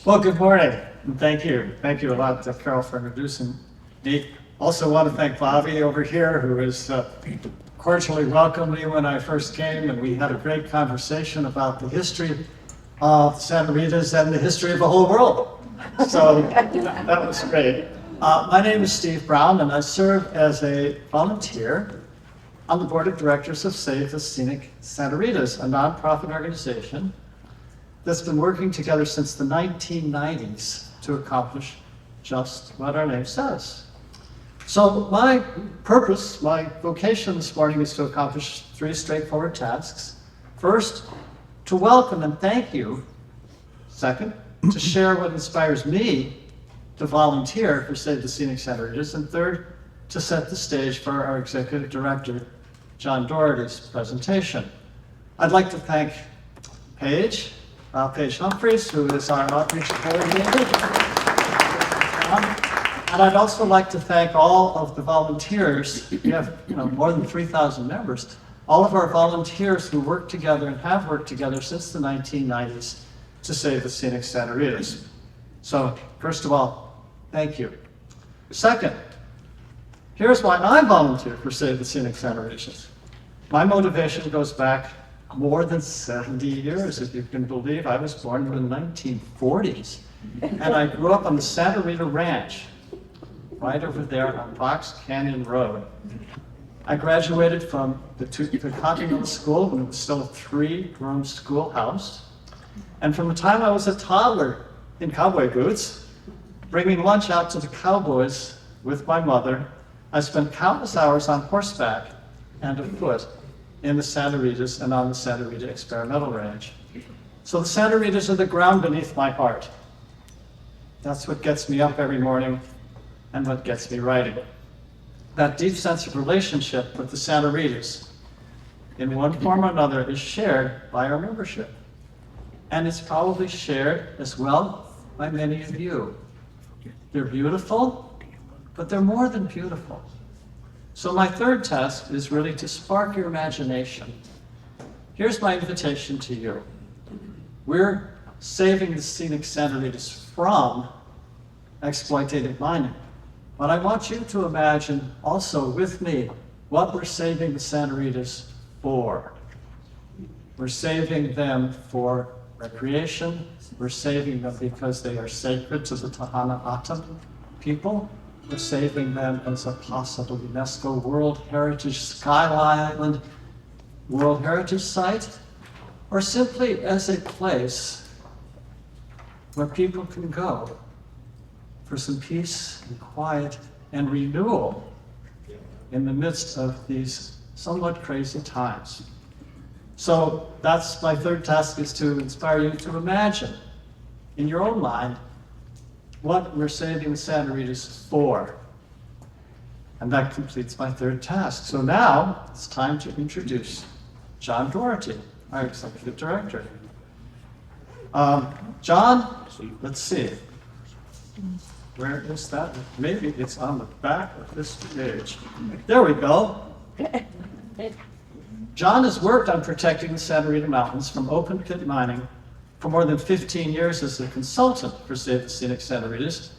Well, good morning, and thank you. Thank you a lot, Carol, for introducing me. Also want to thank Bobby over here, who has cordially welcomed me when I first came, and we had a great conversation about the history of Santa Rita's and the history of the whole world. So that was great. My name is Steve Brown, and I serve as a volunteer on the board of directors of Save the Scenic Santa Rita's, a nonprofit organization that's been working together since the 1990s to accomplish just what our name says. So my purpose, my vocation this morning is to accomplish three straightforward tasks. First, to welcome and thank you. Second, to share what inspires me to volunteer for Save the Scenic Santa Rita's. And third, to set the stage for our executive director, John Dougherty's presentation. I'd like to thank Paige Humphreys, who is our outreach coordinator. And I'd also like to thank all of the volunteers. We have more than 3,000 members. All of our volunteers who work together and have worked together since the 1990s to Save the Scenic Santa Rita's. So first of all, thank you. Second, here's why I volunteer for Save the Scenic Santa Rita's. My motivation goes back more than 70 years, if you can believe. I was born in the 1940s, and I grew up on the Santa Rita Ranch, right over there on Fox Canyon Road. I graduated from the Continental School when it was still a three-room schoolhouse, and from the time I was a toddler in cowboy boots, bringing lunch out to the cowboys with my mother, I spent countless hours on horseback and afoot in the Santa Rita's and on the Santa Rita Experimental Range. So the Santa Rita's are the ground beneath my heart. That's what gets me up every morning and what gets me writing. That deep sense of relationship with the Santa Rita's, in one form or another, is shared by our membership. And it's probably shared as well by many of you. They're beautiful, but they're more than beautiful. So my third task is really to spark your imagination. Here's my invitation to you. We're saving the Scenic Santa Rita's from exploitative mining. But I want you to imagine also with me what we're saving the Santa Rita's for. We're saving them for recreation. We're saving them because they are sacred to the Tahana Atam people. We're saving them as a possible UNESCO World Heritage Sky Island, World Heritage Site, or simply as a place where people can go for some peace and quiet and renewal in the midst of these somewhat crazy times. So that's my third task, is to inspire you to imagine in your own mind what we're saving the Santa Rita's for. And that completes my third task. So now it's time to introduce John Dougherty, our executive director. John, let's see. Where is that? Maybe it's on the back of this page. There we go. John has worked on protecting the Santa Rita Mountains from open pit mining for more than 15 years as a consultant for Save the Scenic Santa Rita's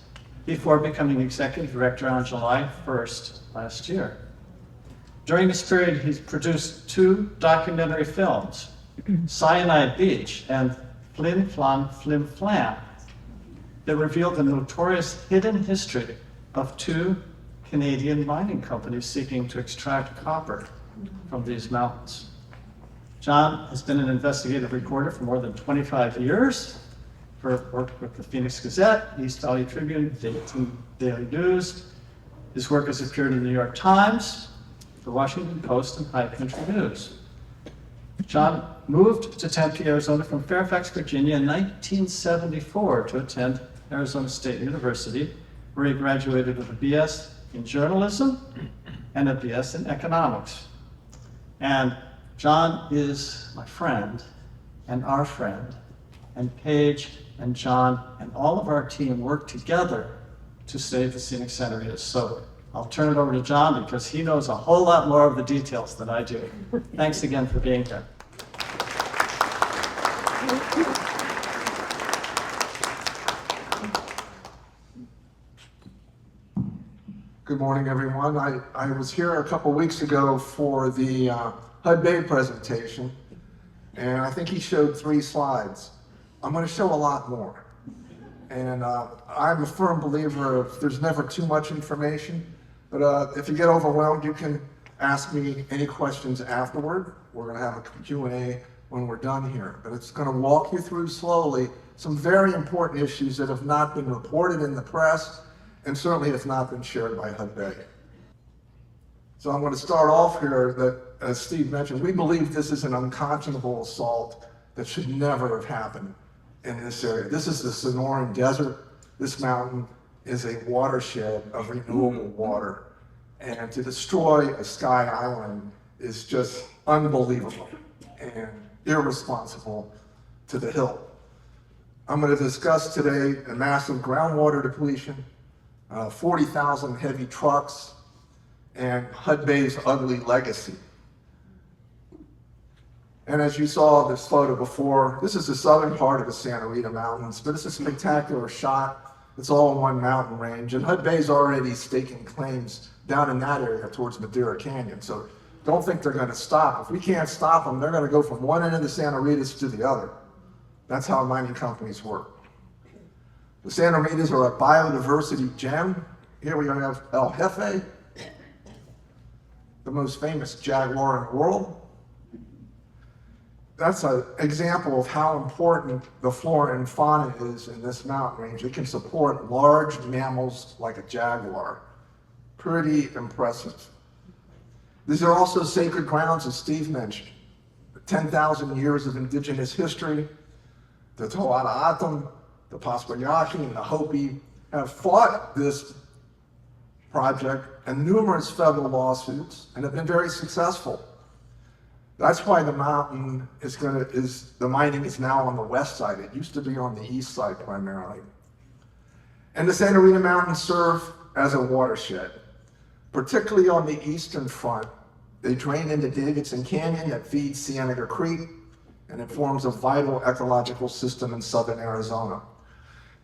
before becoming executive director on July 1st last year. During this period, he's produced two documentary films, Cyanide Beach and Flim Flam Flim Flam, that revealed the notorious hidden history of two Canadian mining companies seeking to extract copper from these mountains. John has been an investigative reporter for more than 25 years, worked with the Phoenix Gazette, East Valley Tribune, Dayton Daily News. His work has appeared in the New York Times, the Washington Post, and High Country News. John moved to Tempe, Arizona from Fairfax, Virginia in 1974 to attend Arizona State University, where he graduated with a BS in journalism and a BS in economics. And John is my friend and our friend, and Paige and John and all of our team work together to save the Scenic Santa Rita's. So I'll turn it over to John because he knows a whole lot more of the details than I do. Thanks again for being here. Good morning, everyone. I was here a couple weeks ago for the HUD Bay presentation, and I think he showed 3 slides. I'm going to show a lot more. And I'm a firm believer of there's never too much information, but if you get overwhelmed, you can ask me any questions afterward. We're going to have a Q&A when we're done here, but it's going to walk you through slowly some very important issues that have not been reported in the press and certainly have not been shared by HUD Bay. So I'm going to start off here that, as Steve mentioned, we believe this is an unconscionable assault that should never have happened in this area. This is the Sonoran Desert. This mountain is a watershed of renewable water. And to destroy a sky island is just unbelievable and irresponsible to the hilt. I'm going to discuss today a massive groundwater depletion, 40,000 heavy trucks, and HUD Bay's ugly legacy. And as you saw this photo before, this is the southern part of the Santa Rita Mountains, but it's a spectacular shot. It's all in one mountain range, and HUD Bay's already staking claims down in that area towards Madeira Canyon. So don't think they're going to stop. If we can't stop them, they're going to go from one end of the Santa Ritas to the other. That's how mining companies work. The Santa Ritas are a biodiversity gem. Here we have El Jefe, the most famous jaguar in the world. That's an example of how important the flora and fauna is in this mountain range. It can support large mammals like a jaguar. Pretty impressive. These are also sacred grounds, as Steve mentioned. 10,000 years of indigenous history. The Tohono O'odham, the Paspanyaki, and the Hopi have fought this project in numerous federal lawsuits and have been very successful. That's why the mountain the mining is now on the west side. It used to be on the east side primarily. And the Santa Rita Mountains serve as a watershed, particularly on the eastern front. They drain into Davidson Canyon that feeds Scenic Creek, and it forms a vital ecological system in southern Arizona.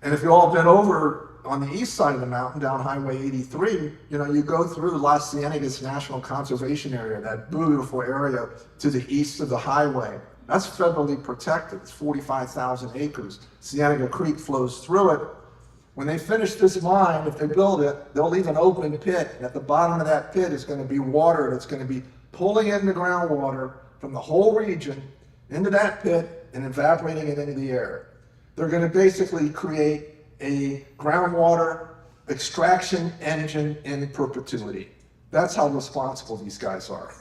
And if you've all been over on the east side of the mountain, down Highway 83, you go through Las Ciénegas National Conservation Area, that beautiful area to the east of the highway. That's federally protected. It's 45,000 acres. Ciénega Creek flows through it. When they finish this mine, if they build it, they'll leave an open pit. And at the bottom of that pit is going to be water that's going to be pulling in the groundwater from the whole region into that pit and evaporating it into the air. They're going to basically create a groundwater extraction engine in perpetuity. That's how responsible these guys are.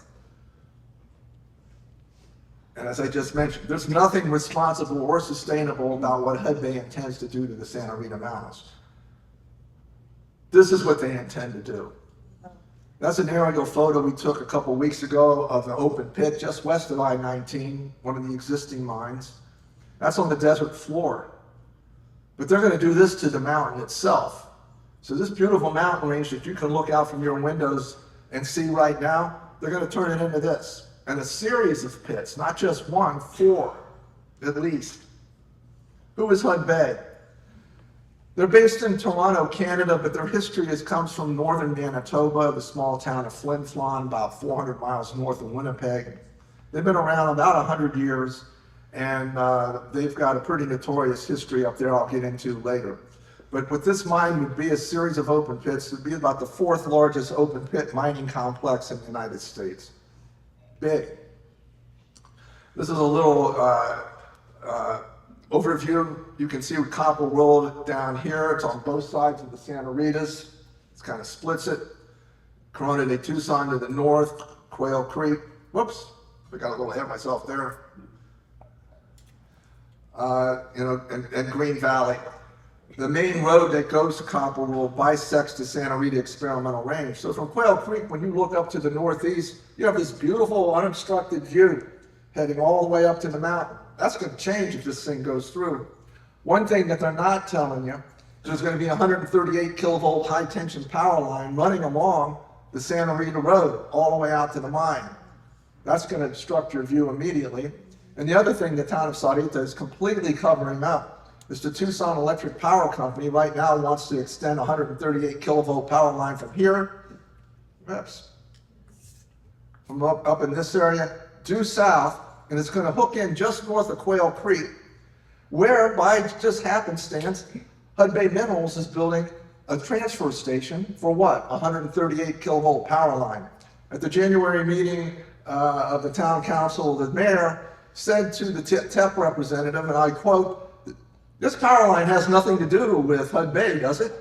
And as I just mentioned, there's nothing responsible or sustainable about what HUD Bay intends to do to the Santa Rita Mountains. This is what they intend to do. That's an aerial photo we took a couple weeks ago of the open pit just west of I-19, one of the existing mines. That's on the desert floor. But they're going to do this to the mountain itself. So this beautiful mountain range that you can look out from your windows and see right now, they're going to turn it into this. And a series of pits, not just one, 4 at least. Who is HUD Bay? They're based in Toronto, Canada, but their history comes from northern Manitoba, the small town of Flin Flon, about 400 miles north of Winnipeg. They've been around about 100 years, and they've got a pretty notorious history up there I'll get into later. But what this mine would be, a series of open pits, would be about the 4th largest open pit mining complex in the United States. Big. This is a little overview. You can see Copper Road down here. It's on both sides of the Santa Ritas. It kind of splits it. Corona de Tucson to the north, Quail Creek. Whoops, I got a little ahead of myself there. And Green Valley. The main road that goes to Copper Road bisects the Santa Rita Experimental Range. So from Quail Creek, when you look up to the northeast, you have this beautiful unobstructed view heading all the way up to the mountain. That's going to change if this thing goes through. One thing that they're not telling you, there's going to be a 138 kilovolt high tension power line running along the Santa Rita Road all the way out to the mine. That's going to obstruct your view immediately. And the other thing the town of Sarita is completely covering up is the Tucson Electric Power Company right now wants to extend 138 kilovolt power line from here, oops, from up in this area, due south, and it's going to hook in just north of Quail Creek, where by just happenstance, Hud Bay Minerals is building a transfer station for what? 138 kilovolt power line. At the January meeting of the town council, the mayor said to the TEP representative, and I quote, "This power line has nothing to do with Hud Bay, does it?"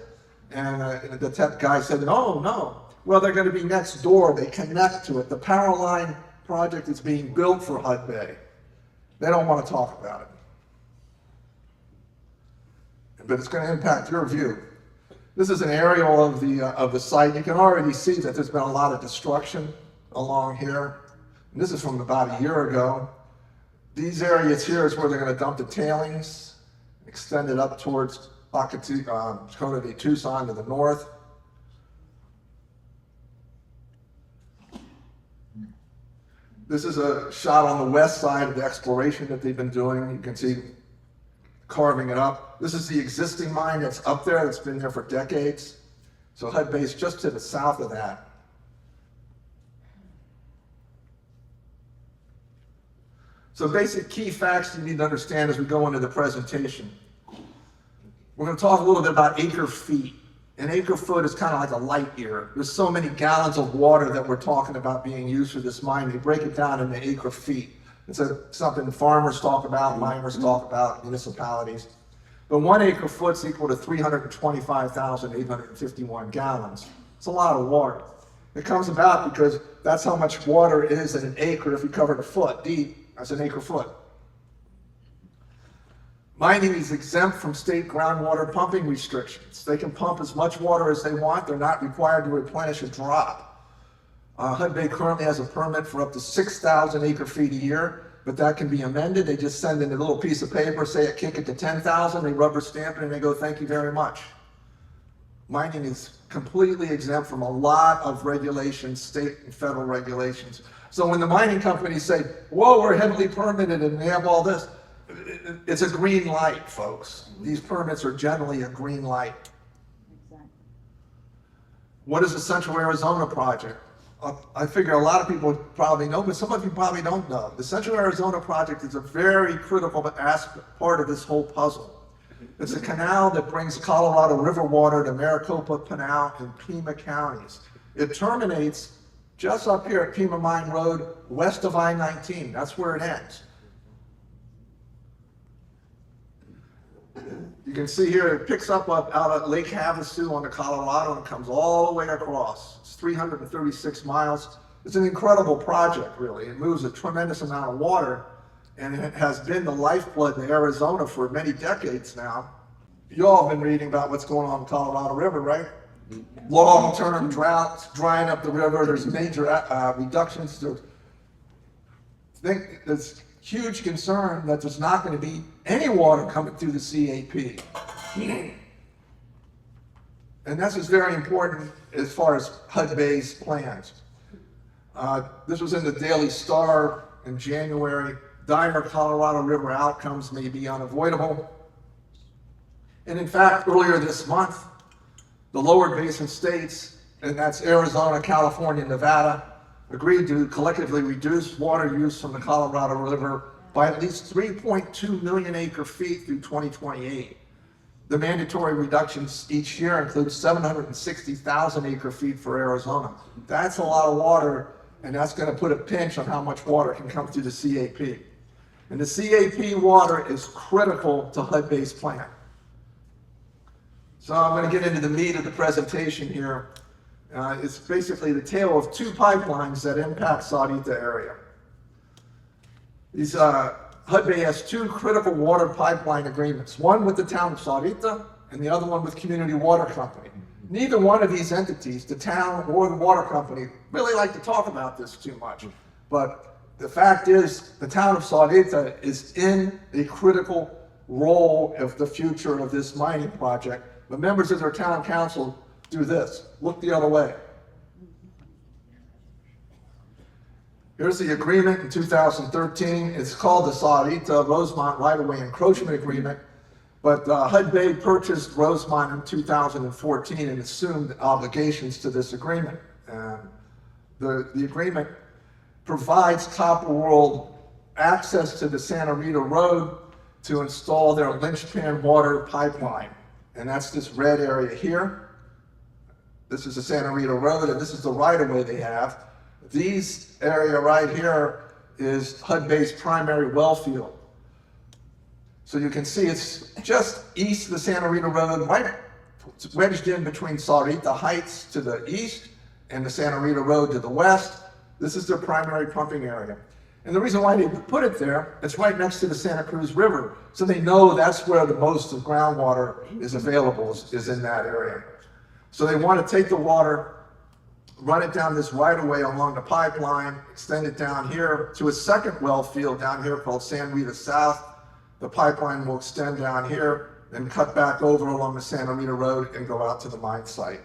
And the TEP guy said, "No, no. Well, they're going to be next door. They connect to it. The power line project is being built for Hud Bay. They don't want to talk about it. But it's going to impact your view." This is an aerial of the site. You can already see that there's been a lot of destruction along here. And this is from about a year ago. These areas here is where they're going to dump the tailings, extend it up towards Dougherty, Tucson to the north. This is a shot on the west side of the exploration that they've been doing. You can see carving it up. This is the existing mine that's up there, that's been there for decades. So Hud Bay's just to the south of that. So basic key facts you need to understand as we go into the presentation. We're going to talk a little bit about acre feet. An acre foot is kind of like a light year. There's so many gallons of water that we're talking about being used for this mine. They break it down into acre feet. It's something farmers talk about, miners talk about, municipalities. But 1 acre foot's equal to 325,851 gallons. It's a lot of water. It comes about because that's how much water is in an acre if you covered a foot deep. That's an acre foot. Mining is exempt from state groundwater pumping restrictions. They can pump as much water as they want. They're not required to replenish a drop. Hud Bay currently has a permit for up to 6,000 acre feet a year, but that can be amended. They just send in a little piece of paper, say kick it to 10,000, they rubber stamp it, and they go, "Thank you very much." Mining is completely exempt from a lot of regulations, state and federal regulations. So when the mining companies say, "Whoa, we're heavily permitted and we have all this," it's a green light, folks. These permits are generally a green light. Exactly. What is the Central Arizona Project? I figure a lot of people probably know, but some of you probably don't know. The Central Arizona Project is a very critical part of this whole puzzle. It's a canal that brings Colorado River water to Maricopa, Pinal, and Pima counties. It terminates just up here at Pima Mine Road, west of I-19. That's where it ends. You can see here it picks up out at Lake Havasu on the Colorado and comes all the way across. It's 336 miles. It's an incredible project, really. It moves a tremendous amount of water, and it has been the lifeblood in Arizona for many decades now. You all have been reading about what's going on in the Colorado River, right? Long-term droughts, drying up the river. There's major reductions. There's huge concern that there's not going to be any water coming through the CAP. And this is very important as far as Hud Bay's plans. This was in the Daily Star in January. Dire Colorado River outcomes may be unavoidable. And in fact, earlier this month, the lower basin states, and that's Arizona, California, Nevada, agreed to collectively reduce water use from the Colorado River by at least 3.2 million acre feet through 2028. The mandatory reductions each year include 760,000 acre feet for Arizona. That's a lot of water, and that's going to put a pinch on how much water can come through the CAP. And the CAP water is critical to Hud Bay's plan. So I'm going to get into the meat of the presentation here. It's basically the tale of two pipelines that impact Saudita area. Hud Bay has two critical water pipeline agreements, one with the town of Saudita and the other one with Community Water Company. Neither one of these entities, the town or the water company, really like to talk about this too much. But the fact is, the town of Saudita is in a critical role of the future of this mining project. But members of their town council do this, look the other way. Here's the agreement in 2013. It's called the Saudita Rosemont Right-of-Way Encroachment Agreement. But HUD Bay purchased Rosemont in 2014 and assumed obligations to this agreement. And the agreement provides Copper World access to the Santa Rita Road to install their linchpin water pipeline. And that's this red area here. This is the Santa Rita Road, and this is the right-of-way they have. These area right here is HUD Bay's primary well field. So you can see it's just east of the Santa Rita Road, right? It's wedged in between Sarita Heights to the east and the Santa Rita Road to the west. This is their primary pumping area. And the reason why they put it there, it's right next to the Santa Cruz River. So they know that's where the most of groundwater is available, is in that area. So they want to take the water, run it down this right-of-way along the pipeline, extend it down here to a second well field down here called San Rita South. The pipeline will extend down here and cut back over along the Santa Rita Road and go out to the mine site.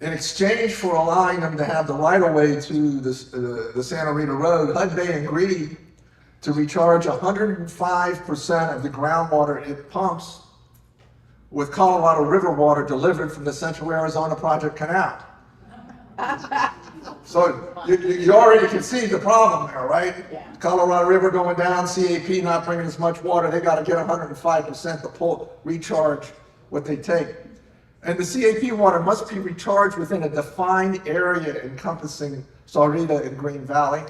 In exchange for allowing them to have the right-of-way to the Santa Rita Road, HUD Bay agreed to recharge 105% of the groundwater it pumps with Colorado River water delivered from the Central Arizona Project Canal. So you already can see the problem there, right? Yeah. Colorado River going down, CAP not bringing as much water, they got to get 105% to recharge what they take. And the CAP water must be recharged within a defined area encompassing Sarita and Green Valley.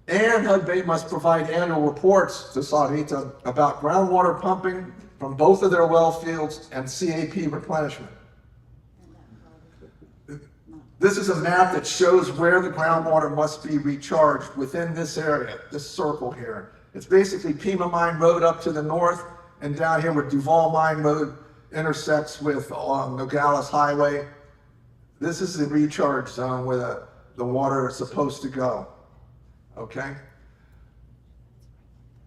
And HUD Bay must provide annual reports to Sarita about groundwater pumping from both of their well fields and CAP replenishment. This is a map that shows where the groundwater must be recharged within this area, this circle here. It's basically Pima Mine Road up to the north, and down here where Duval Mine Road intersects with Nogales Highway. This is the recharge zone where the water is supposed to go, okay?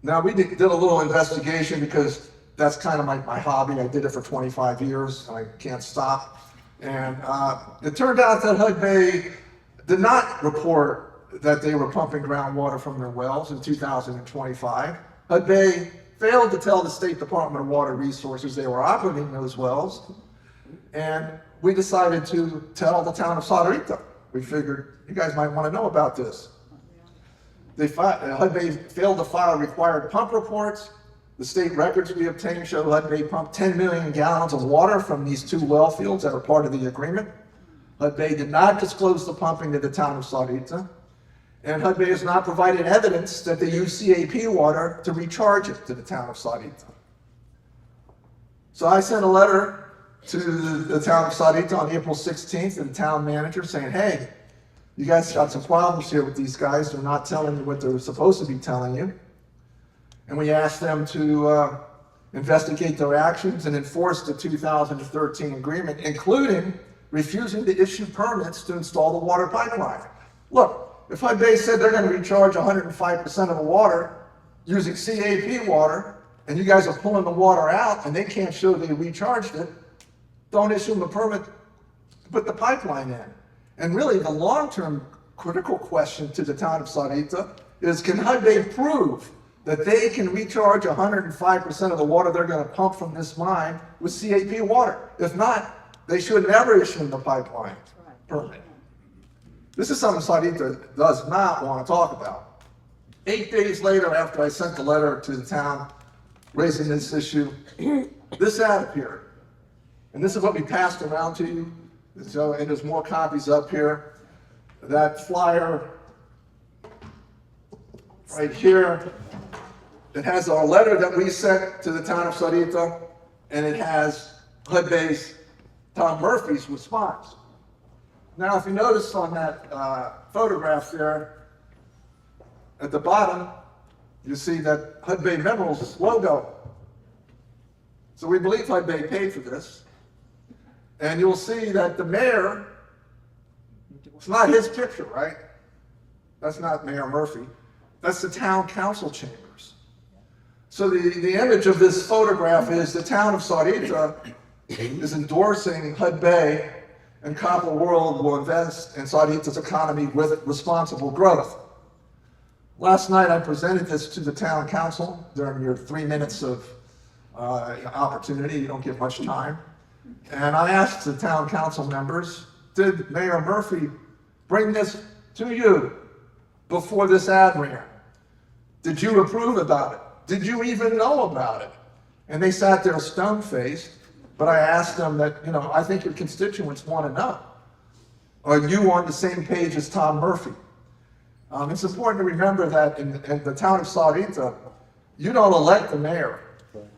Now we did a little investigation because that's kind of my hobby. I did it for 25 years and I can't stop. And it turned out that HUD Bay did not report that they were pumping groundwater from their wells in 2025. HUD Bay failed to tell the State Department of Water Resources they were operating those wells. And we decided to tell the town of Sarita. We figured you guys might want to know about this. HUD Bay failed to file required pump reports. The state records we obtained show HUD Bay pumped 10 million gallons of water from these two well fields that are part of the agreement. HUD Bay did not disclose the pumping to the town of Sarita. And HUD Bay has not provided evidence that they use CAP water to recharge it to the town of Sarita. So I sent a letter to the town of Sarita on April 16th to the town manager saying, hey, you guys got some problems here with these guys. They're not telling you what they're supposed to be telling you. And we asked them to investigate their actions and enforce the 2013 agreement, including refusing to issue permits to install the water pipeline. Look, if HUD Bay said they're going to recharge 105% of the water using CAP water, and you guys are pulling the water out and they can't show they recharged it, don't issue them a permit to put the pipeline in. And really the long-term critical question to the town of Sarita is, can HUD Bay prove that they can recharge 105% of the water they're going to pump from this mine with CAP water? If not, they should never issue the pipeline permit. This is something Sarita does not want to talk about. 8 days later, after I sent the letter to the town raising this issue, this ad appeared. And this is what we passed around to you. So, and there's more copies up here. That flyer right here, it has our letter that we sent to the town of Sarita, and it has HUD Bay's Tom Murphy's response. Now, if you notice on that photograph there, at the bottom, you see that HUD Bay Minerals logo. So we believe HUD Bay paid for this. And you'll see that the mayor, it's not his picture, right? That's not Mayor Murphy. That's the town council chambers. So the image of this photograph is the town of Sarita is endorsing HUD Bay, and Copper World will invest in Sarita's economy with responsible growth. Last night I presented this to the town council during your 3 minutes of opportunity. You don't get much time. And I asked the town council members, did Mayor Murphy bring this to you before this ad ran? Did you approve about it? Did you even know about it? And they sat there stone-faced, but I asked them that, I think your constituents want to know. Are you on the same page as Tom Murphy? It's important to remember that in the town of Sarita, you don't elect the mayor.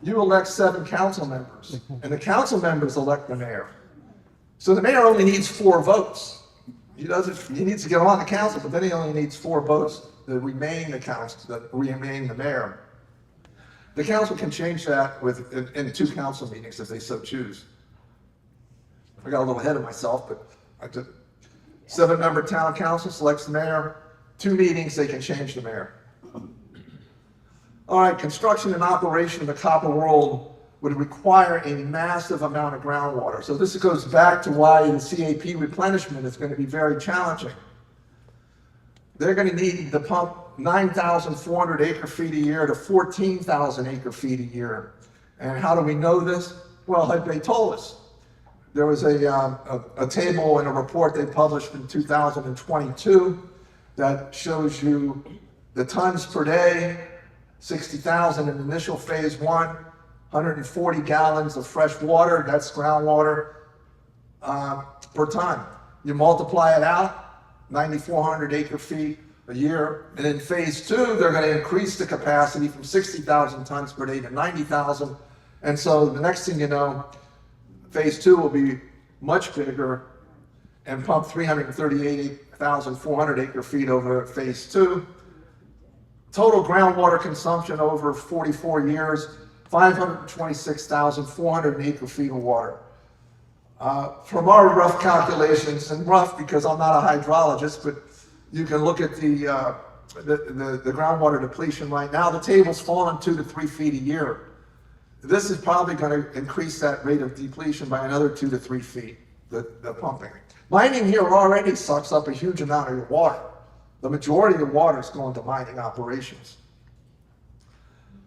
You elect 7 council members, and the council members elect the mayor. So the mayor only needs 4 votes. He needs to get on the council, but then he only needs 4 votes that remain the mayor. The council can change that in 2 council meetings if they so choose. I got a little ahead of myself, but I did. 7-member town council selects the mayor. 2 meetings, they can change the mayor. All right, construction and operation of the copper world would require a massive amount of groundwater. So this goes back to why the CAP replenishment is going to be very challenging. They're going to need to pump 9,400 acre feet a year to 14,000 acre feet a year. And how do we know this? Well, they told us. There was a table in a report they published in 2022 that shows you the tons per day, 60,000 in initial phase 1, 140 gallons of fresh water, that's groundwater, per ton. You multiply it out, 9,400 acre feet a year, and in phase 2, they're going to increase the capacity from 60,000 tons per day to 90,000, and so the next thing you know, phase 2 will be much bigger and pump 338,400 acre feet over phase 2. Total groundwater consumption over 44 years, 526,400 acre feet of water. From our rough calculations, and rough because I'm not a hydrologist, but you can look at the groundwater depletion right now. The table's fallen 2 to 3 feet a year. This is probably going to increase that rate of depletion by another 2 to 3 feet, the pumping. Mining here already sucks up a huge amount of your water. The majority of water is going to mining operations.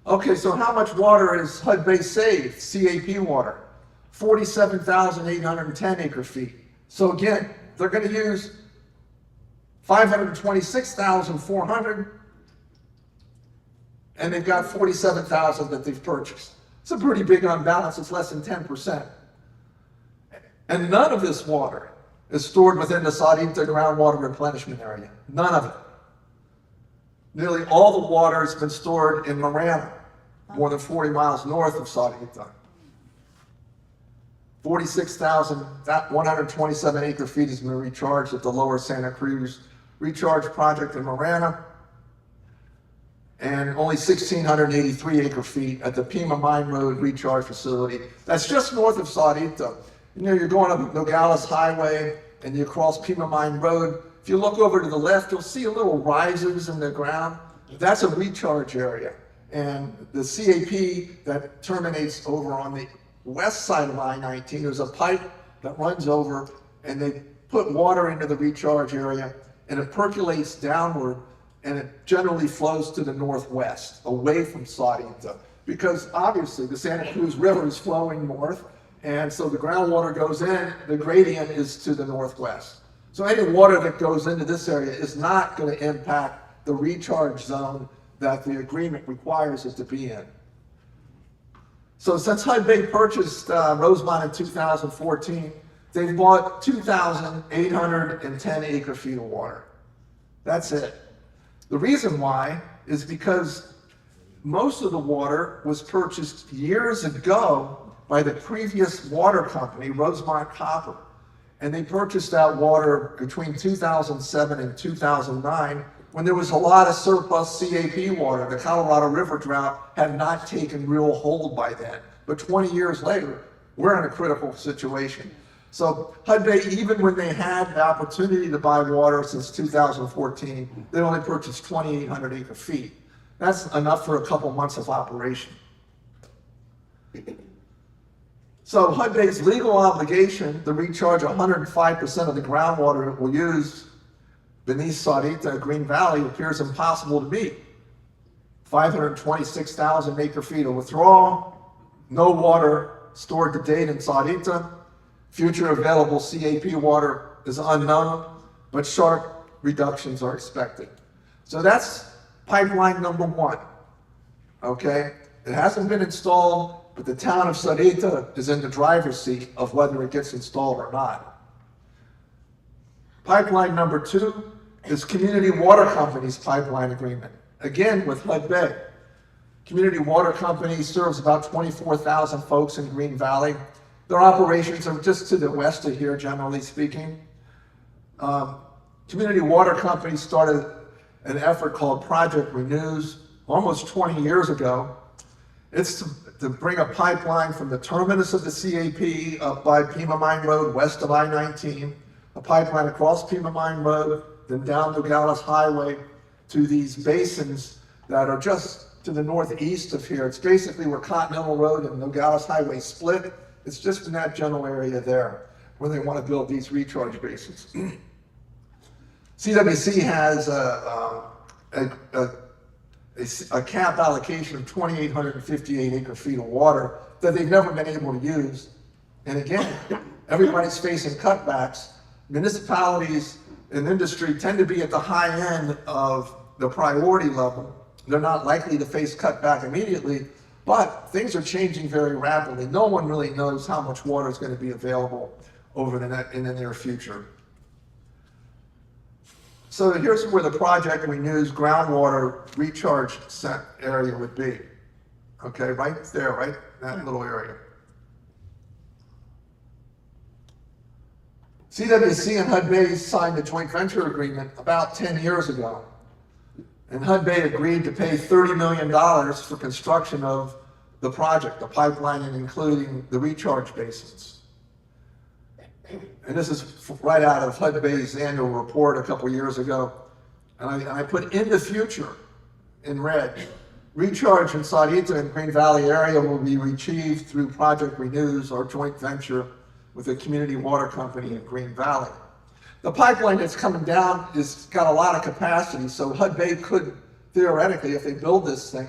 Okay, so how much water is HUD Bay saved, CAP water? 47,810 acre feet. So again, they're going to use 526,400, and they've got 47,000 that they've purchased. It's a pretty big unbalance, it's less than 10%. And none of this water is stored within the Sarita groundwater replenishment area. None of it. Nearly all the water has been stored in Marana, more than 40 miles north of Sarita. 46,127 acre feet has been recharged at the Lower Santa Cruz Recharge Project in Marana, and only 1,683 acre feet at the Pima Mine Road Recharge Facility. That's just north of Sarita. You're going up Nogales Highway and you cross Pima Mine Road. If you look over to the left, you'll see a little risers in the ground. That's a recharge area. And the CAP that terminates over on the west side of I-19, there's a pipe that runs over, and they put water into the recharge area, and it percolates downward, and it generally flows to the northwest, away from Sarita, because obviously the Santa Cruz River is flowing north, and so the groundwater goes in, the gradient is to the northwest. So any water that goes into this area is not going to impact the recharge zone that the agreement requires it to be in. So since HUD Bay purchased Rosemont in 2014, they've bought 2,810 acre feet of water. That's it. The reason why is because most of the water was purchased years ago by the previous water company, Rosemont Copper. And they purchased that water between 2007 and 2009 when there was a lot of surplus CAP water. The Colorado River drought had not taken real hold by then. But 20 years later, we're in a critical situation. So HUD Bay, even when they had the opportunity to buy water since 2014, they only purchased 2,800 acre feet. That's enough for a couple months of operation. So HUD Bay's legal obligation to recharge 105% of the groundwater it will use beneath Sarita, Green Valley, appears impossible to meet. 526,000 acre feet of withdrawal, no water stored to date in Sarita, future available CAP water is unknown, but sharp reductions are expected. So that's pipeline number one, okay? It hasn't been installed, but the town of Sarita is in the driver's seat of whether it gets installed or not. Pipeline number two is Community Water Company's pipeline agreement, again with HUD Bay. Community Water Company serves about 24,000 folks in Green Valley. Their operations are just to the west of here, generally speaking. Community Water Company started an effort called Project Renews almost 20 years ago. It's to bring a pipeline from the terminus of the CAP up by Pima Mine Road, west of I-19, a pipeline across Pima Mine Road, then down Nogales Highway to these basins that are just to the northeast of here. It's basically where Continental Road and Nogales Highway split. It's just in that general area there where they want to build these recharge basins. CWC has a cap allocation of 2,858 acre feet of water that they've never been able to use. And again, everybody's facing cutbacks. Municipalities and industry tend to be at the high end of the priority level. They're not likely to face cutback immediately, but things are changing very rapidly. No one really knows how much water is going to be available in the near future. So here's where the Project Renews groundwater recharge area would be. Okay, right there, right? That little area. CWC and HUD Bay signed a joint venture agreement about 10 years ago. And HUD Bay agreed to pay $30 million for construction of the project, the pipeline, and including the recharge basins. And this is right out of HUD Bay's annual report a couple years ago. And I put in the future in red. Recharge in Sarita and Green Valley area will be achieved through Project Renews, our joint venture with the Community Water Company in Green Valley. The pipeline that's coming down has got a lot of capacity, so HUD Bay could theoretically, if they build this thing,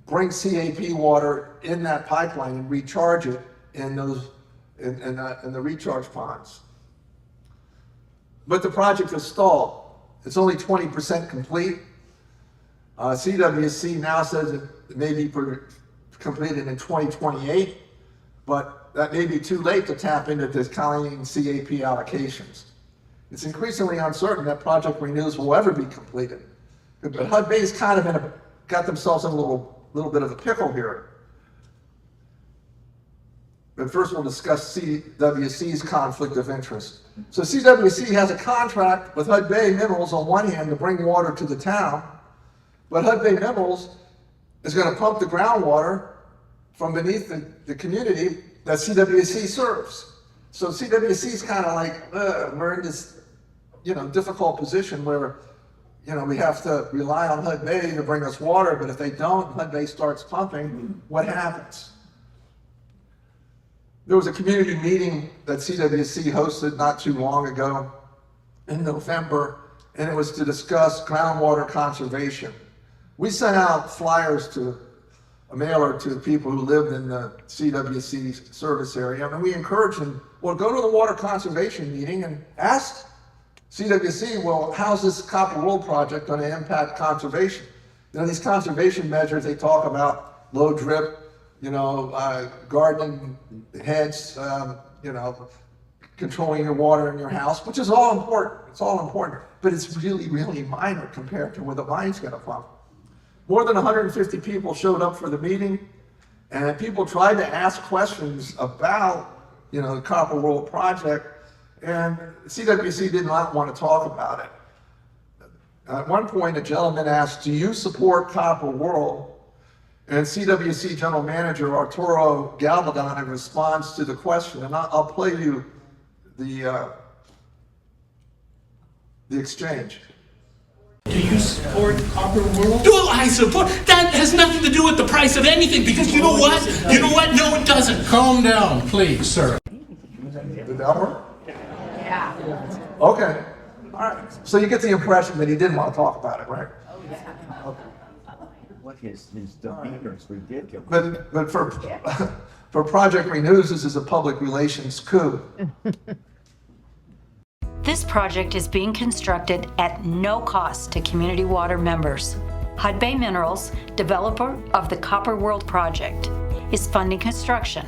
bring CAP water in that pipeline and recharge it in those in the recharge ponds. But the project is stalled. It's only 20% complete. CWC now says it may be completed in 2028, but that may be too late to tap into this kind of CAP allocations. It's increasingly uncertain that Project Renews will ever be completed. But HUD Bay's kind of got themselves in a little bit of a pickle here. But first we'll discuss CWC's conflict of interest. So CWC has a contract with HUD Bay Minerals on one hand to bring water to the town, but HUD Bay Minerals is going to pump the groundwater from beneath the community that CWC serves. So CWC is kind of like, we're in this, difficult position where, we have to rely on HUD Bay to bring us water, but if they don't, HUD Bay starts pumping, what happens? There was a community meeting that CWC hosted not too long ago in November, and it was to discuss groundwater conservation. We sent out flyers a mailer to people who lived in the CWC service area, and we encouraged them, well, go to the water conservation meeting and ask CWC, well, how's this Copper World project going to impact conservation? These conservation measures, they talk about low drip, gardening heads, controlling your water in your house, which is all important. It's all important, but it's really, really minor compared to where the line's going to pump. More than 150 people showed up for the meeting, and people tried to ask questions about, the Copper World project, and CWC did not want to talk about it. At one point, a gentleman asked, do you support Copper World? And CWC General Manager Arturo Galvedon, in response to the question, and I'll play you the exchange. Do you support Copper World? Do I support? That has nothing to do with the price of anything, because you know what? You know what? No, it doesn't. Calm down, please, sir. Did that work? Yeah. Okay. All right. So you get the impression that he didn't want to talk about it, right? What his demeanor is ridiculous. But for Project Renews, this is a public relations coup. This project is being constructed at no cost to community water members. Hud Bay Minerals, developer of the Copper World project, is funding construction.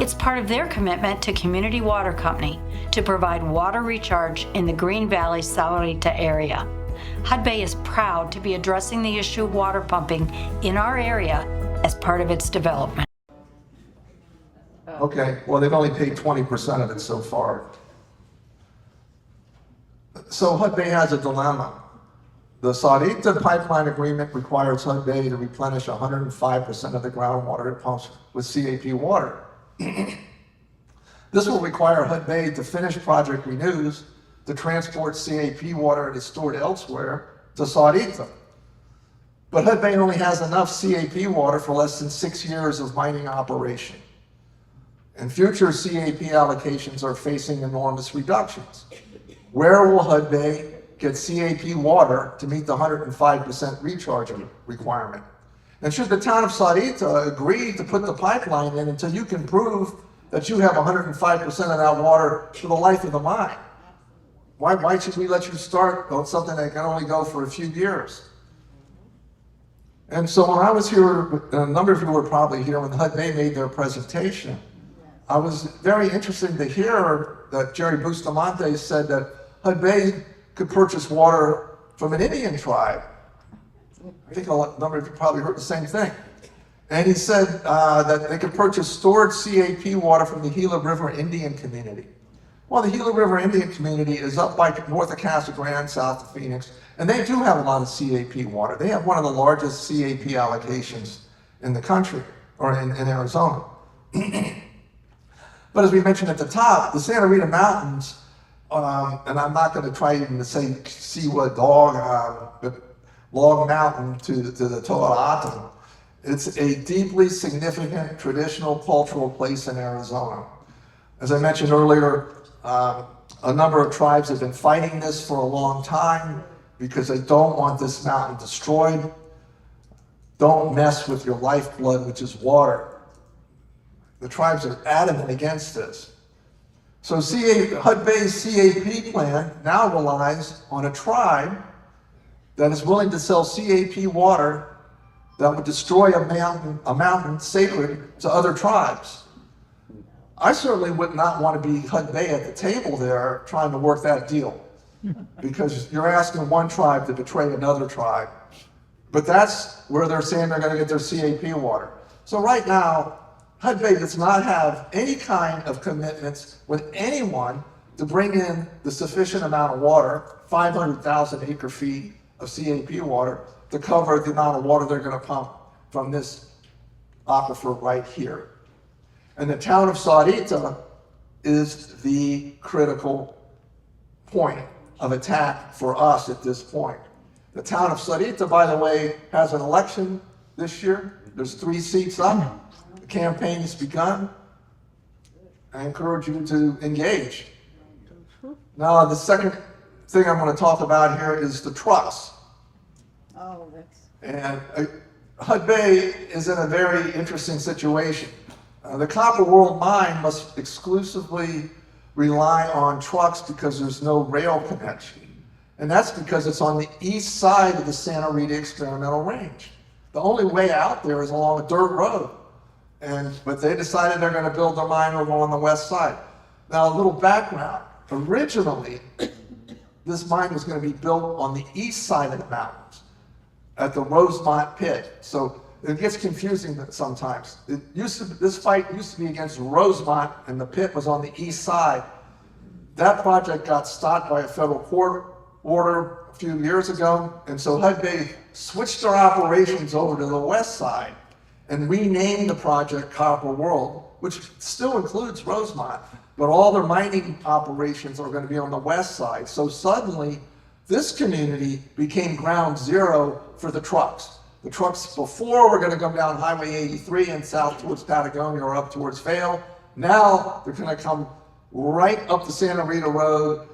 It's part of their commitment to Community Water Company to provide water recharge in the Green Valley Sahuarita area. Hud Bay is proud to be addressing the issue of water pumping in our area as part of its development. Okay, well, they've only paid 20% of it so far. So Hud Bay has a dilemma. The Sahuarita pipeline agreement requires Hud Bay to replenish 105% of the groundwater it pumps with CAP water. This will require Hud Bay to finish Project Renews to transport CAP water that is stored elsewhere to Sahuarita. But Hud Bay only has enough CAP water for less than 6 years of mining operation. And future CAP allocations are facing enormous reductions. Where will Hud Bay get CAP water to meet the 105% recharge requirement? And should the town of Sahuarita agree to put the pipeline in until you can prove that you have 105% of that water for the life of the mine? Why should we let you start on something that can only go for a few years? And so when I was here, a number of you were probably here when Hud Bay made their presentation, I was very interested to hear that Jerry Bustamante said that Hud Bay could purchase water from an Indian tribe. I think a number of you probably heard the same thing. And he said that they could purchase stored CAP water from the Gila River Indian community. Well, the Gila River Indian community is up by north of Casa Grande, south of Phoenix, and they do have a lot of CAP water. They have one of the largest CAP allocations in the country, or in Arizona. But as we mentioned at the top, the Santa Rita Mountains, and I'm not going to try even to say Siwa Dog, but Log Mountain to the Toa'atan, it's a deeply significant traditional cultural place in Arizona. As I mentioned earlier, a number of tribes have been fighting this for a long time because they don't want this mountain destroyed. Don't mess with your lifeblood, which is water. The tribes are adamant against this. So Hud Bay's CAP plan now relies on a tribe that is willing to sell CAP water that would destroy a mountain sacred to other tribes. I certainly would not want to be Hud Bay at the table there trying to work that deal, because you're asking one tribe to betray another tribe. But that's where they're saying they're going to get their CAP water. So right now, Hud Bay does not have any kind of commitments with anyone to bring in the sufficient amount of water, 500,000 acre feet of CAP water, to cover the amount of water they're going to pump from this aquifer right here. And the town of Sahuarita is the critical point of attack for us at this point. The town of Sahuarita, by the way, has an election this year. There's 3 seats up. The campaign has begun. I encourage you to engage. Now, the second thing I'm going to talk about here is the trucks. Oh, that's... And Hud Bay is in a very interesting situation. The Copper World mine must exclusively rely on trucks because there's no rail connection. And that's because it's on the east side of the Santa Rita Experimental Range. The only way out there is along a dirt road. But they decided they're going to build their mine over on the west side. Now, a little background. Originally, this mine was going to be built on the east side of the mountains at the Rosemont pit. So it gets confusing sometimes. This fight used to be against Rosemont, and the pit was on the east side. That project got stopped by a federal court order a few years ago, and so Hud Bay switched their operations over to the west side and renamed the project Copper World, which still includes Rosemont, but all their mining operations are going to be on the west side. So suddenly, this community became ground zero for the trucks. The trucks before were going to come down Highway 83 and south towards Patagonia or up towards Vail. Now they're going to come right up the Santa Rita Road,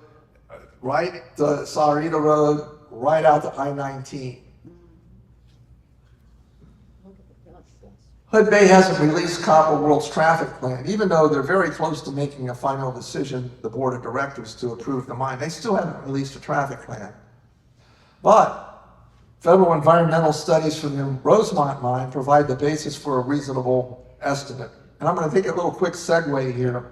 right to Sarita Road, right out to I-19. Hood Bay hasn't released Copper World's traffic plan, even though they're very close to making a final decision, the board of directors, to approve the mine. They still haven't released a traffic plan. But federal environmental studies from the Rosemont mine provide the basis for a reasonable estimate. And I'm going to take a little quick segue here.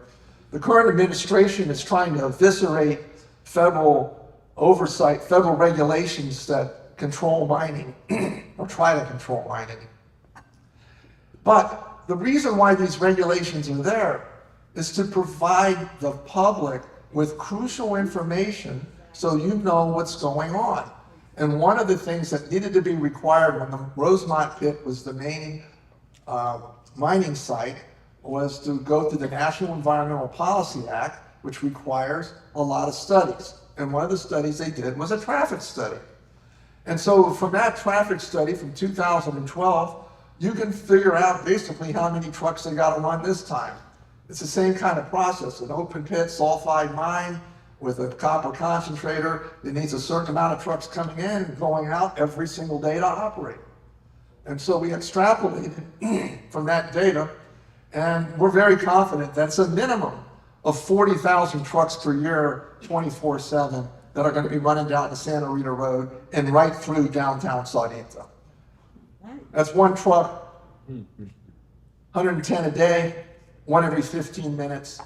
The current administration is trying to eviscerate federal oversight, federal regulations that control mining, or try to control mining. But the reason why these regulations are there is to provide the public with crucial information so you know what's going on. And one of the things that needed to be required when the Rosemont pit was the main mining site was to go through the National Environmental Policy Act, which requires a lot of studies. And one of the studies they did was a traffic study. And so from that traffic study from 2012, you can figure out basically how many trucks they got to run this time. It's the same kind of process, an open pit sulfide mine with a copper concentrator that needs a certain amount of trucks coming in and going out every single day to operate. And so we extrapolated from that data, and we're very confident that's a minimum of 40,000 trucks per year, 24/7, that are going to be running down the Santa Rita Road and right through downtown Sarita. That's one truck, 110 a day, one every 15 minutes,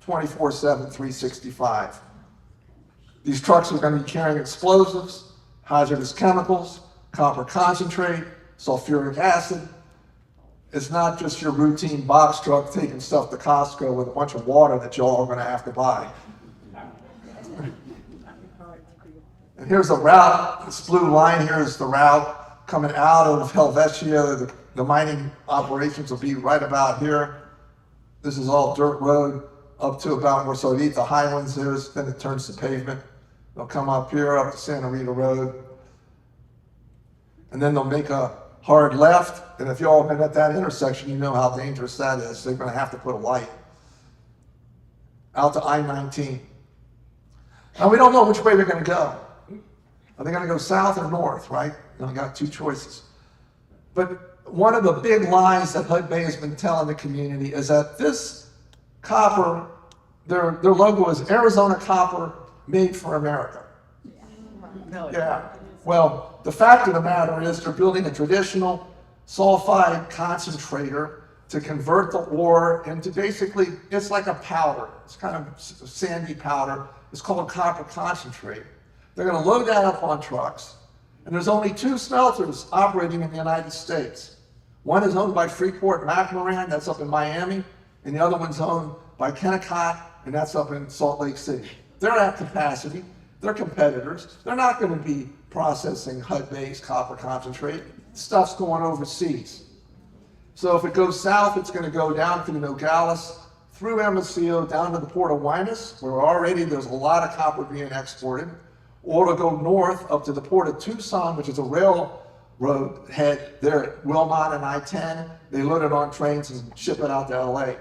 24/7, 365. These trucks are going to be carrying explosives, hazardous chemicals, copper concentrate, sulfuric acid. It's not just your routine box truck taking stuff to Costco with a bunch of water that y'all are going to have to buy. And here's the route. This blue line here is the route coming out of Helvetia. The mining operations will be right about here. This is all dirt road up to about where Sarita Highlands is, then it turns to pavement. They'll come up here, up to Santa Rita Road, and then they'll make a hard left, and if you all have been at that intersection, you know how dangerous that is. They're going to have to put a light out to I-19. Now, we don't know which way they're going to go. Are they going to go south or north, right? You only got two choices. But one of the big lies that Hood Bay has been telling the community is that this copper, their logo is Arizona Copper Made for America. Yeah. Well, the fact of the matter is they're building a traditional sulfide concentrator to convert the ore into basically, it's like a powder. It's kind of sandy powder. It's called copper concentrate. They're going to load that up on trucks. And there's only two smelters operating in the United States. One is owned by Freeport-McMoRan, that's up in Miami, and the other one's owned by Kennecott, and that's up in Salt Lake City. They're at capacity. They're competitors. They're not going to be processing Hud-based copper concentrate. Stuff's going overseas. So if it goes south, it's going to go down through Nogales, through Hermosillo, down to the Port of Guaymas, where already there's a lot of copper being exported. Or to go north up to the Port of Tucson, which is a railroad head there at Wilmot and I-10. They load it on trains and ship it out to LA.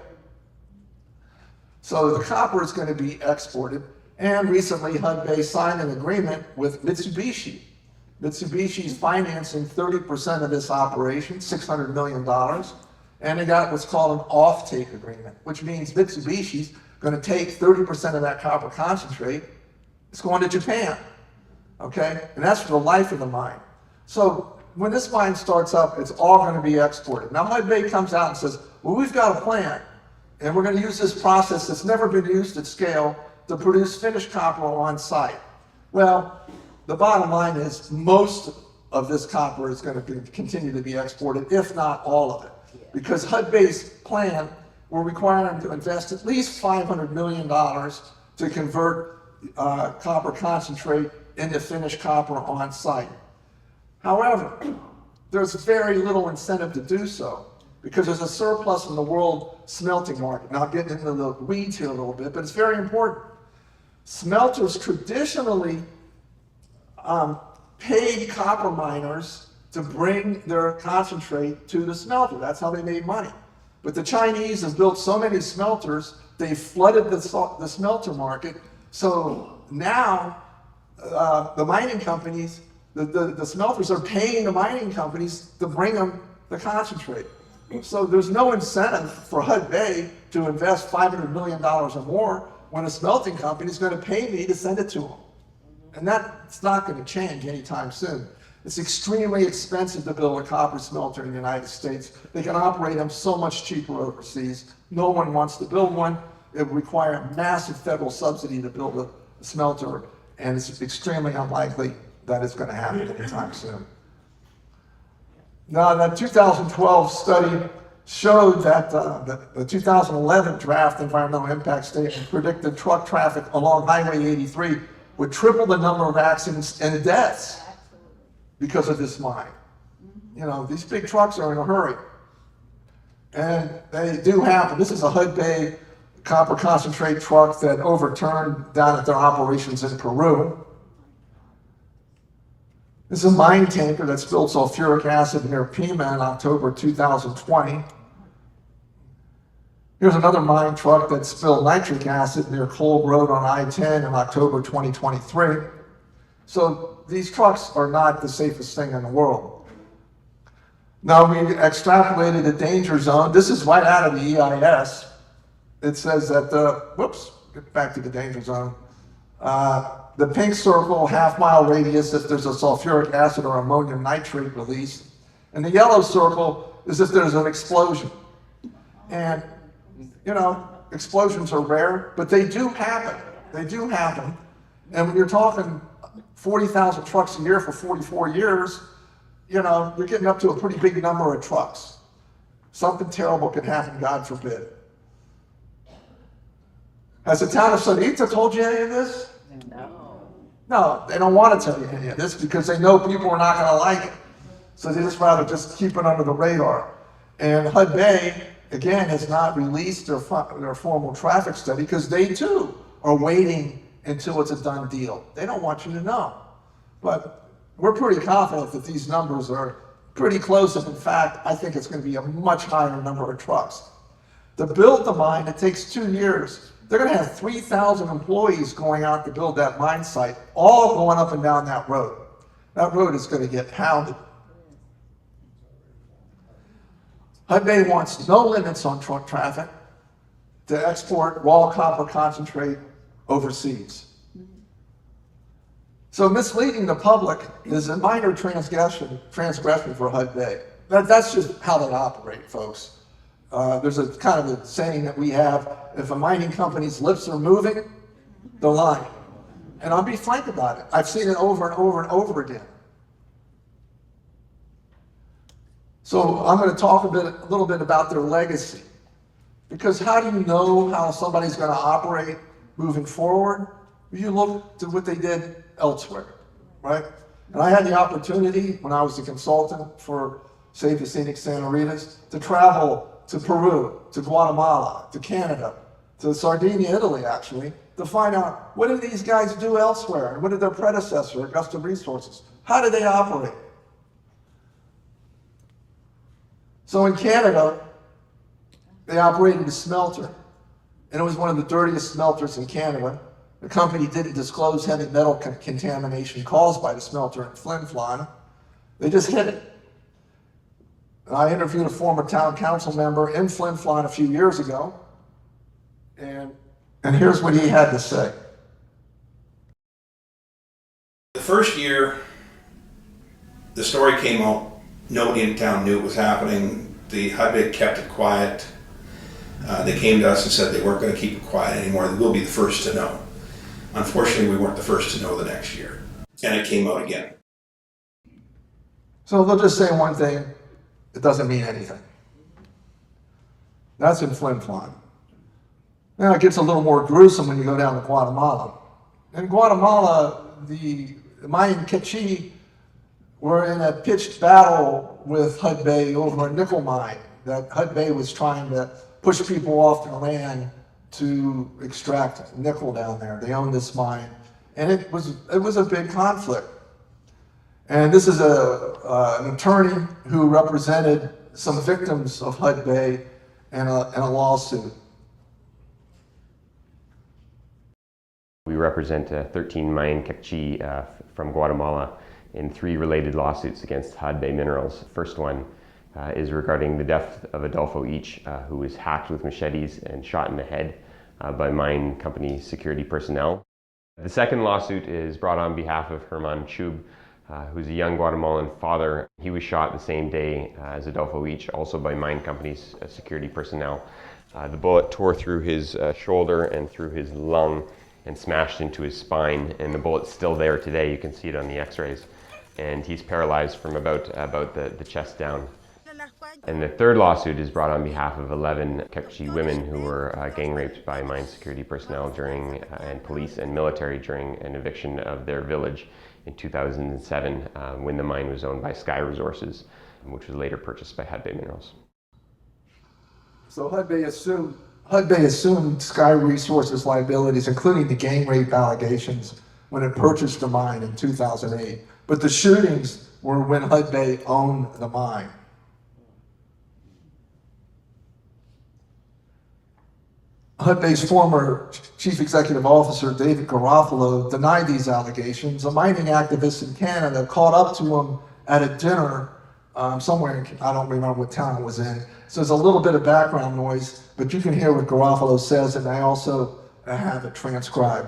So the copper is going to be exported. And recently, Hud Bay signed an agreement with Mitsubishi. Mitsubishi's financing 30% of this operation, $600 million. And they got what's called an off-take agreement, which means Mitsubishi's going to take 30% of that copper concentrate. It's going to Japan, okay? And that's for the life of the mine. So when this mine starts up, it's all going to be exported. Now, Hud Bay comes out and says, well, we've got a plan, and we're going to use this process that's never been used at scale to produce finished copper on site. Well, the bottom line is most of this copper is going to continue to be exported, if not all of it. Because Hud Bay's plan will require them to invest at least $500 million to convert copper concentrate into finished copper on site. However, there's very little incentive to do so because there's a surplus in the world smelting market. Now, I'm getting into the weeds here a little bit, but it's very important. Smelters traditionally paid copper miners to bring their concentrate to the smelter. That's how they made money. But the Chinese have built so many smelters, they flooded the smelter market. So now the mining companies, the smelters are paying the mining companies to bring them the concentrate. So there's no incentive for Hudbay to invest $500 million or more when a smelting company is going to pay me to send it to them. And that's not going to change anytime soon. It's extremely expensive to build a copper smelter in the United States. They can operate them so much cheaper overseas. No one wants to build one. It would require a massive federal subsidy to build a smelter, and it's extremely unlikely that it's going to happen anytime soon. Now, that 2012 study showed that the 2011 draft environmental impact statement predicted truck traffic along Highway 83 would triple the number of accidents and deaths because of this mine. You know, these big trucks are in a hurry. And they do happen. This is a Hudbay copper concentrate truck that overturned down at their operations in Peru. This is a mine tanker that spilled sulfuric acid near Pima in October 2020. Here's another mine truck that spilled nitric acid near Kolb Road on I-10 in October 2023. So these trucks are not the safest thing in the world. Now we extrapolated a danger zone. This is right out of the EIS. It says that get back to the danger zone. The pink circle, half-mile radius if there's a sulfuric acid or ammonium nitrate release. And the yellow circle is if there's an explosion. And, you know, explosions are rare, but they do happen. They do happen. And when you're talking 40,000 trucks a year for 44 years, you know, you're getting up to a pretty big number of trucks. Something terrible could happen, God forbid. Has the town of Sarita told you any of this? No, they don't want to tell you any of this because they know people are not going to like it. So they just rather just keep it under the radar. And Hudbay, again, has not released their formal traffic study because they too are waiting until it's a done deal. They don't want you to know. But we're pretty confident that these numbers are pretty close. And in fact, I think it's going to be a much higher number of trucks. To build the mine, it takes 2 years. They're going to have 3,000 employees going out to build that mine site, all going up and down that road. That road is going to get pounded. Hudbay wants no limits on truck traffic to export raw copper concentrate overseas. So misleading the public is a minor transgression for Hudbay. That's just how they operate, folks. There's a kind of a saying that we have, if a mining company's lips are moving, they're lying. And I'll be frank about it. I've seen it over and over and over again. So I'm going to talk a little bit about their legacy. Because how do you know how somebody's going to operate moving forward? You look to what they did elsewhere, right? And I had the opportunity when I was a consultant for Save the Scenic Santa Ritas to travel to Peru, to Guatemala, to Canada, to Sardinia, Italy, actually, to find out what did these guys do elsewhere, and what did their predecessor, Augusta Resources, how did they operate? So in Canada, they operated a smelter, and it was one of the dirtiest smelters in Canada. The company didn't disclose heavy metal contamination caused by the smelter in Flin Flon. They just hid it. And I interviewed a former town council member in Flin Flon a few years ago, and here's what he had to say. The first year, the story came out, nobody in town knew it was happening. The Hudbay kept it quiet. They came to us and said they weren't going to keep it quiet anymore. They will be the first to know. Unfortunately, we weren't the first to know the next year, and it came out again. So they'll just say one thing. It doesn't mean anything. That's in Flin Flon. Now it gets a little more gruesome when you go down to Guatemala. In Guatemala, the Mayan Quechua were in a pitched battle with Hudbay over a nickel mine that Hudbay was trying to push people off their land to extract nickel down there. They owned this mine, and it was a big conflict. And this is an attorney who represented some victims of Hudbay in a lawsuit. We represent 13 Mayan Kekchi from Guatemala in 3 related lawsuits against Hadbay Minerals. First one is regarding the death of Adolfo Each, who was hacked with machetes and shot in the head by mine company security personnel. The second lawsuit is brought on behalf of Herman Chub, who's a young Guatemalan father. He was shot the same day as Adolfo Each, also by mine company's security personnel. The bullet tore through his shoulder and through his lung and smashed into his spine, and the bullet's still there today. You can see it on the x-rays. And he's paralyzed from about the chest down. And the third lawsuit is brought on behalf of 11 Kekchi women who were gang raped by mine security personnel and police and military during an eviction of their village in 2007 when the mine was owned by Sky Resources, which was later purchased by Hadbay Minerals. So Hudbay assumed Sky Resources liabilities, including the gang rape allegations, when it purchased the mine in 2008. But the shootings were when Hudbay owned the mine. Hudbay's former chief executive officer, David Garofalo, denied these allegations. A mining activist in Canada caught up to him at a dinner somewhere, I don't remember what town it was in. So there's a little bit of background noise, but you can hear what Garofalo says, and I also have it transcribed.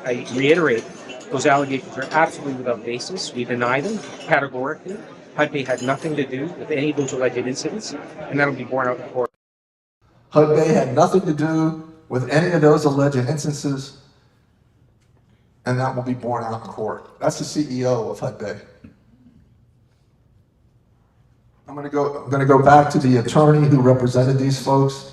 I reiterate, those allegations are absolutely without basis. We deny them categorically. Hudbay had nothing to do with any of those alleged incidents, and that'll be borne out in court. Hudbay had nothing to do with any of those alleged instances, and that will be borne out in court. That's the CEO of Hudbay. I'm going to go back to the attorney who represented these folks.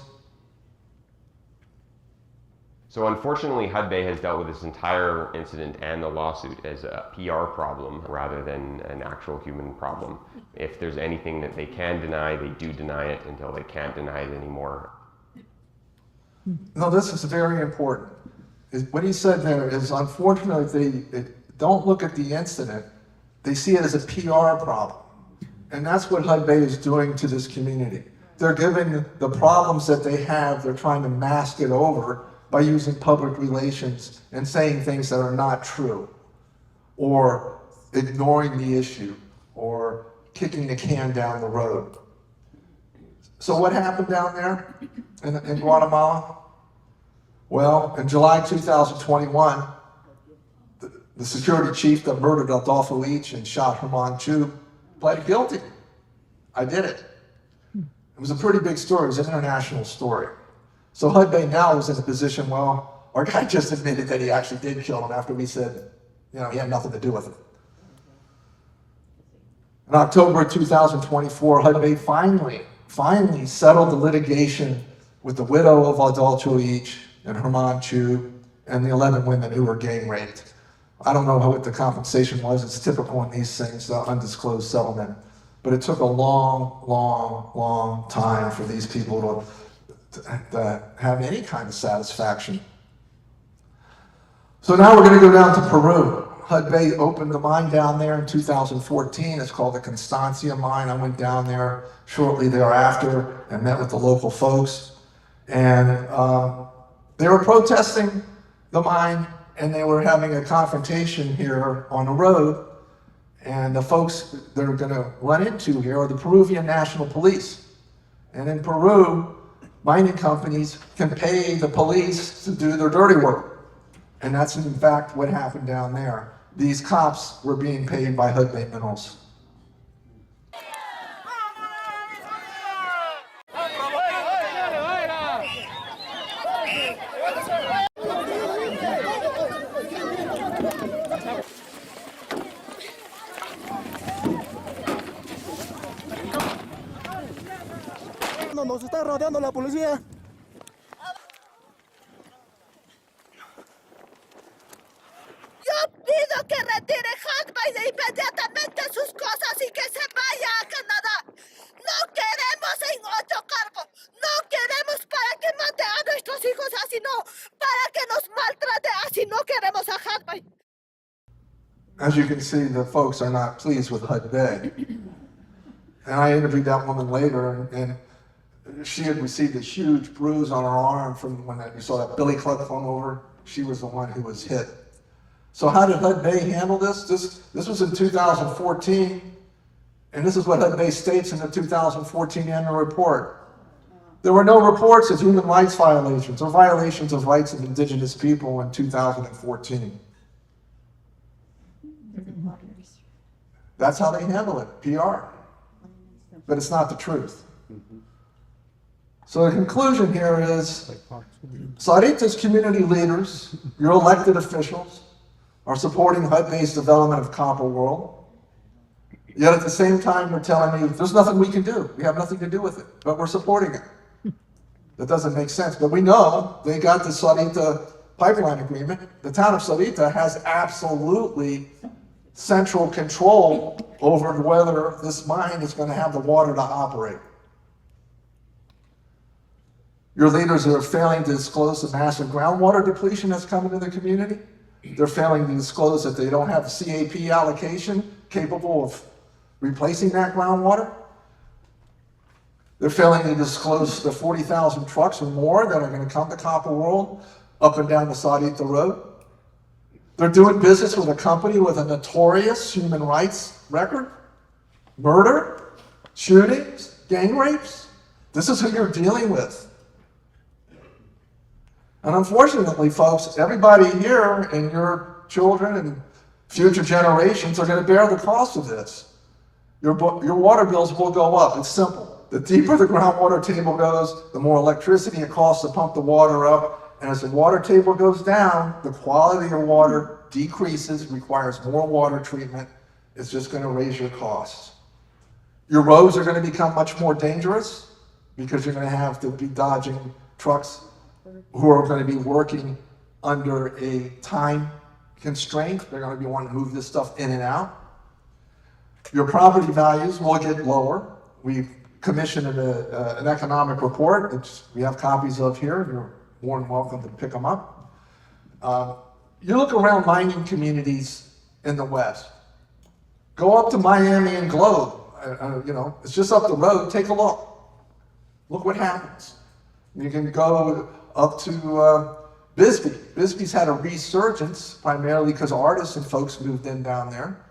So unfortunately, Hudbay has dealt with this entire incident and the lawsuit as a PR problem rather than an actual human problem. If there's anything that they can deny, they do deny it until they can't deny it anymore. No, this is very important. What he said there is, unfortunately, they don't look at the incident. They see it as a PR problem. And that's what Hudbay is doing to this community. They're giving the problems that they have, they're trying to mask it over by using public relations and saying things that are not true, or ignoring the issue, or kicking the can down the road. So what happened down there in Guatemala? Well, in July 2021, the security chief that murdered Adolfo Each and shot Herman Chub pled guilty. I did it. It was a pretty big story. It was an international story. So Hudbay now is in a position, well, our guy just admitted that he actually did kill him after we said, he had nothing to do with it. In October 2024, Hudbay finally settled the litigation with the widow of Adolfo Each and Herman Chub and the 11 women who were gang raped. I don't know what the compensation was. It's typical in these things, undisclosed settlement. But it took a long time for these people to have any kind of satisfaction. So now we're going to go down to Peru. Hudbay opened the mine down there in 2014. It's called the Constancia mine. I went down there shortly thereafter and met with the local folks. And they were protesting the mine, and they were having a confrontation here on the road. And the folks they're going to run into here are the Peruvian National Police. And in Peru, mining companies can pay the police to do their dirty work. And that's in fact what happened down there. These cops were being paid by Hudbay Minerals. Nos está rodeando la policía. Yo pido que retire Hudbay inmediatamente sus cosas y que se vaya a Canadá. No queremos en otro cargo. No queremos para que mate a nuestros hijos así, no. Para que nos maltrate así, no queremos a Hudbay. As you can see, the folks are not pleased with Hudbay. And I interviewed that woman later, and she had received a huge bruise on her arm from when you saw that billy club come over. She was the one who was hit. So how did HUD Bay handle this? This was in 2014, and this is what HUD Bay states in the 2014 annual report. There were no reports of human rights violations or violations of rights of indigenous people in 2014. That's how they handle it, PR. But it's not the truth. So the conclusion here is, Sarita's community leaders, your elected officials, are supporting HUD Bay's development of Copper World. Yet at the same time, they're telling me there's nothing we can do. We have nothing to do with it, but we're supporting it. That doesn't make sense, but we know they got the Sarita pipeline agreement. The town of Sarita has absolutely central control over whether this mine is going to have the water to operate. Your leaders are failing to disclose the massive groundwater depletion that's coming to the community. They're failing to disclose that they don't have a CAP allocation capable of replacing that groundwater. They're failing to disclose the 40,000 trucks or more that are going to come to Copper World up and down the Sarita Road. They're doing business with a company with a notorious human rights record, murder, shootings, gang rapes. This is who you're dealing with. And unfortunately, folks, everybody here and your children and future generations are going to bear the cost of this. Your water bills will go up. It's simple. The deeper the groundwater table goes, the more electricity it costs to pump the water up. And as the water table goes down, the quality of water decreases, requires more water treatment. It's just going to raise your costs. Your roads are going to become much more dangerous because you're going to have to be dodging trucks who are going to be working under a time constraint. They're going to be wanting to move this stuff in and out. Your property values will get lower. We've commissioned an economic report, which we have copies of here. You're more than welcome to pick them up. You look around mining communities in the West. Go up to Miami and Globe. It's just up the road. Take a look. Look what happens. You can go up to Bisbee. Bisbee's had a resurgence, primarily because artists and folks moved in down there.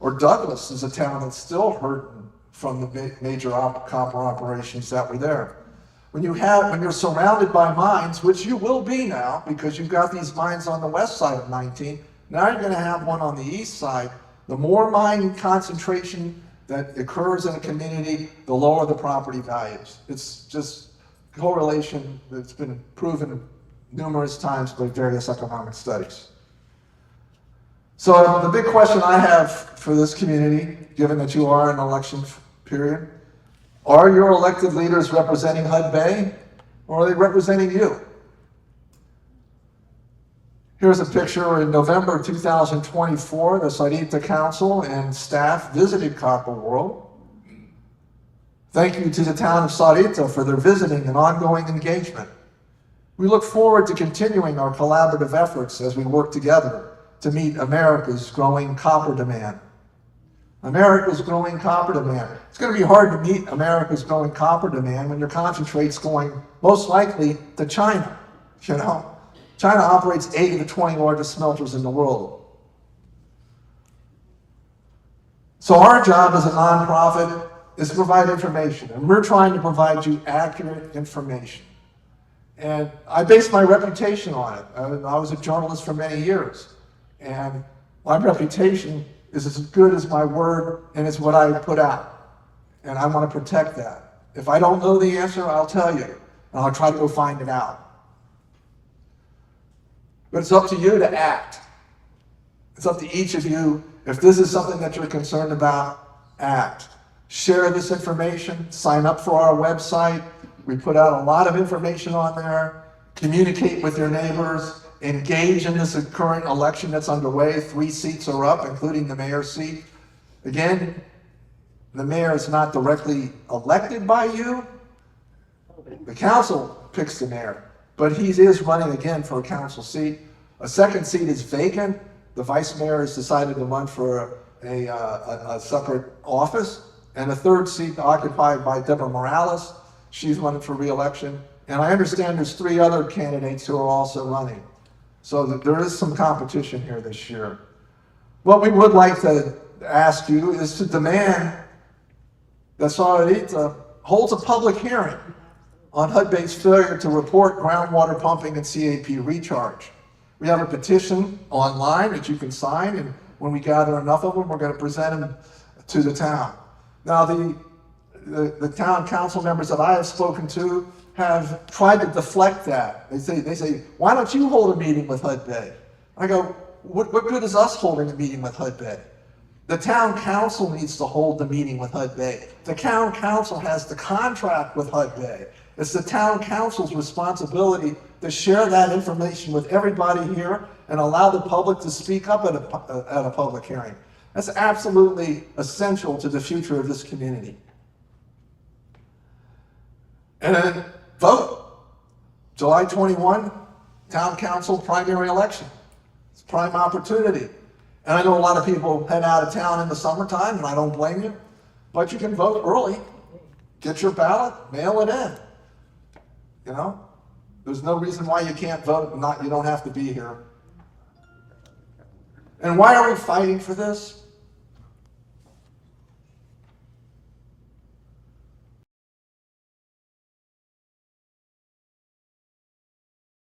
Or Douglas is a town that's still hurting from the major copper operations that were there. When you're surrounded by mines, which you will be now, because you've got these mines on the west side of 19, now you're going to have one on the east side. The more mine concentration that occurs in a community, the lower the property values. It's just correlation that's been proven numerous times by various economic studies. So the big question I have for this community, given that you are in an election period, are your elected leaders representing HUD Bay, or are they representing you? Here's a picture in November 2024. The Sarita Council and staff visited Copper World. Thank you to the town of Sarita for their visiting and ongoing engagement. We look forward to continuing our collaborative efforts as we work together to meet America's growing copper demand. America's growing copper demand. It's going to be hard to meet America's growing copper demand when your concentrate's going most likely to China. China operates 8 of the 20 largest smelters in the world. So our job as a nonprofit is to provide information, and we're trying to provide you accurate information. And I base my reputation on it. I was a journalist for many years, and my reputation is as good as my word, and it's what I put out. And I want to protect that. If I don't know the answer, I'll tell you, and I'll try to go find it out. But it's up to you to act. It's up to each of you. If this is something that you're concerned about, act. Share this information, sign up for our website. We put out a lot of information on there. Communicate with your neighbors. Engage in this current election that's underway. 3 seats are up, including the mayor's seat. Again, the mayor is not directly elected by you. The council picks the mayor, but he is running again for a council seat. A second seat is vacant. The vice mayor has decided to run for a separate office. And a third seat occupied by Deborah Morales. She's running for re-election. And I understand there's 3 other candidates who are also running. So that there is some competition here this year. What we would like to ask you is to demand that Rita holds a public hearing on Hudbay's failure to report groundwater pumping and CAP recharge. We have a petition online that you can sign, and when we gather enough of them, we're going to present them to the town. Now, the town council members that I have spoken to have tried to deflect that. They say, why don't you hold a meeting with Hudbay? I go, what good is us holding a meeting with Hudbay? The town council needs to hold the meeting with Hudbay. The town council has the contract with Hudbay. It's the town council's responsibility to share that information with everybody here and allow the public to speak up at a public hearing. That's absolutely essential to the future of this community. And then vote. July 21, town council primary election. It's a prime opportunity. And I know a lot of people head out of town in the summertime, and I don't blame you, but you can vote early. Get your ballot, mail it in. You know, there's no reason why you can't vote and you don't have to be here. And why are we fighting for this?